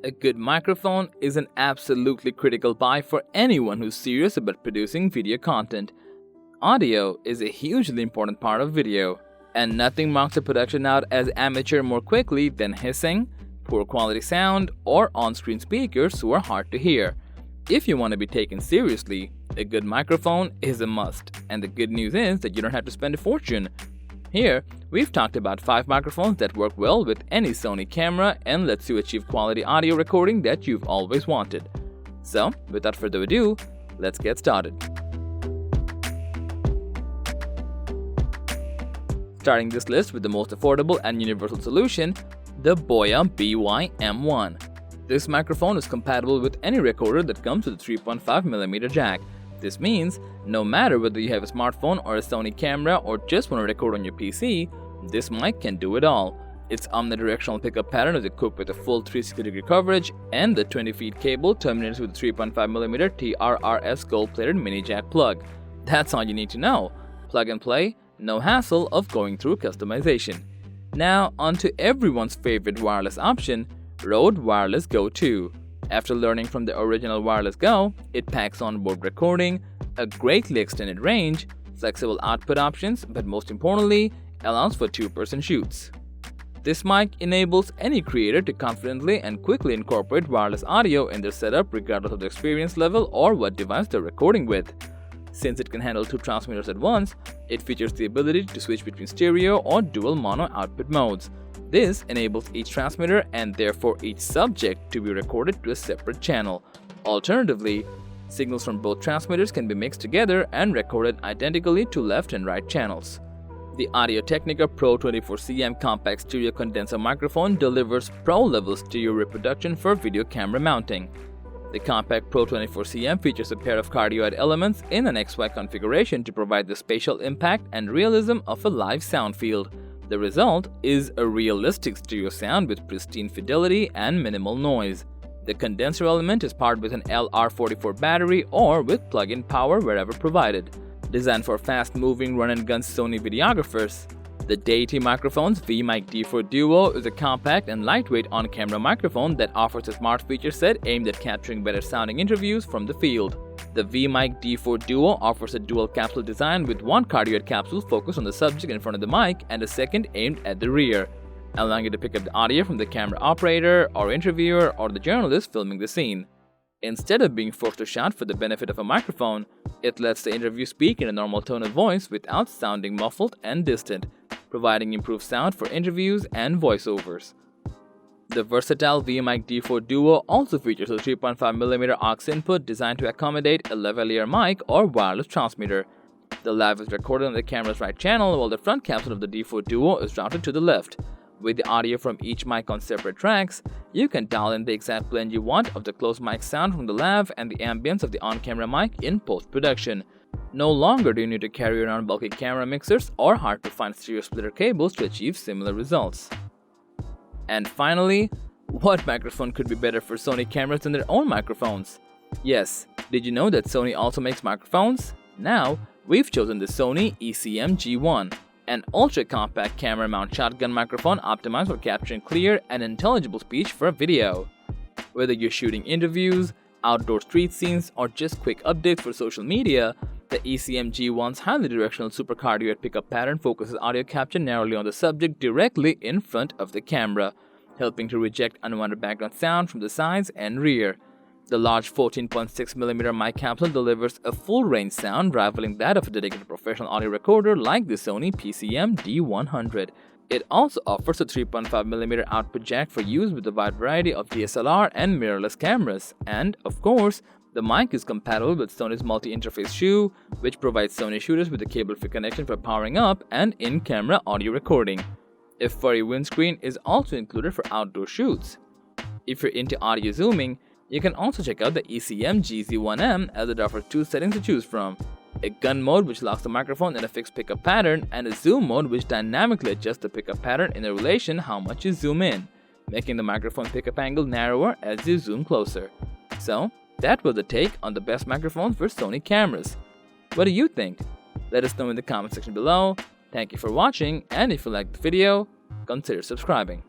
A good microphone is an absolutely critical buy for anyone who's serious about producing video content. Audio is a hugely important part of video, and nothing marks a production out as amateur more quickly than hissing, poor quality sound, or on-screen speakers who are hard to hear. If you want to be taken seriously, a good microphone is a must, and the good news is that you don't have to spend a fortune. Here, we've talked about 5 microphones that work well with any Sony camera and lets you achieve quality audio recording that you've always wanted. So, without further ado, let's get started. Starting this list with the most affordable and universal solution, the BOYA BY-M1. This microphone is compatible with any recorder that comes with a 3.5mm jack. This means, no matter whether you have a smartphone or a Sony camera or just want to record on your PC, this mic can do it all. Its omnidirectional pickup pattern is equipped with a full 360-degree coverage, and the 20 feet cable terminates with a 3.5mm TRRS gold-plated mini jack plug. That's all you need to know. Plug and play, no hassle of going through customization. Now, on to everyone's favorite wireless option, RØDE Wireless Go II. After learning from the original Wireless Go, it packs on-board recording, a greatly extended range, flexible output options, but most importantly, allows for 2-person shoots. This mic enables any creator to confidently and quickly incorporate wireless audio in their setup regardless of the experience level or what device they're recording with. Since it can handle 2 transmitters at once, it features the ability to switch between stereo or dual mono output modes. This enables each transmitter and therefore each subject to be recorded to a separate channel. Alternatively, signals from both transmitters can be mixed together and recorded identically to left and right channels. The Audio-Technica Pro 24cm compact stereo condenser microphone delivers pro-level stereo reproduction for video camera mounting. The compact Pro 24cm features a pair of cardioid elements in an XY configuration to provide the spatial impact and realism of a live sound field. The result is a realistic stereo sound with pristine fidelity and minimal noise. The condenser element is powered with an LR44 battery or with plug-in power wherever provided. Designed for fast-moving run-and-gun Sony videographers, the Deity Microphone's V Mic D4 Duo is a compact and lightweight on-camera microphone that offers a smart feature set aimed at capturing better-sounding interviews from the field. The V Mic D4 Duo offers a dual capsule design with one cardioid capsule focused on the subject in front of the mic and a second aimed at the rear, allowing you to pick up the audio from the camera operator or interviewer or the journalist filming the scene. Instead of being forced to shout for the benefit of a microphone, it lets the interview speak in a normal tone of voice without sounding muffled and distant, providing improved sound for interviews and voiceovers. The versatile V Mic D4 Duo also features a 3.5mm aux input designed to accommodate a lavalier mic or wireless transmitter. The lav is recorded on the camera's right channel while the front capsule of the D4 Duo is routed to the left. With the audio from each mic on separate tracks, you can dial in the exact blend you want of the close mic sound from the lav and the ambience of the on-camera mic in post-production. No longer do you need to carry around bulky camera mixers or hard-to-find stereo splitter cables to achieve similar results. And finally, what microphone could be better for Sony cameras than their own microphones? Yes, did you know that Sony also makes microphones? Now, we've chosen the Sony ECM G1, an ultra-compact camera mount shotgun microphone optimized for capturing clear and intelligible speech for video. Whether you're shooting interviews, outdoor street scenes, or just quick updates for social media, the ECM G1's highly directional supercardioid pickup pattern focuses audio capture narrowly on the subject directly in front of the camera, helping to reject unwanted background sound from the sides and rear. The large 14.6mm mic capsule delivers a full-range sound rivaling that of a dedicated professional audio recorder like the Sony PCM D100. It also offers a 3.5mm output jack for use with a wide variety of DSLR and mirrorless cameras, and, of course, the mic is compatible with Sony's multi-interface shoe, which provides Sony shooters with a cable-free connection for powering up and in-camera audio recording. A furry windscreen is also included for outdoor shoots. If you're into audio zooming, you can also check out the ECM GZ1M as it offers 2 settings to choose from: a gun mode which locks the microphone in a fixed pickup pattern, and a zoom mode which dynamically adjusts the pickup pattern in relation how much you zoom in, making the microphone pickup angle narrower as you zoom closer. So, that was the take on the best microphones for Sony cameras. What do you think? Let us know in the comment section below. Thank you for watching, and if you liked the video, consider subscribing.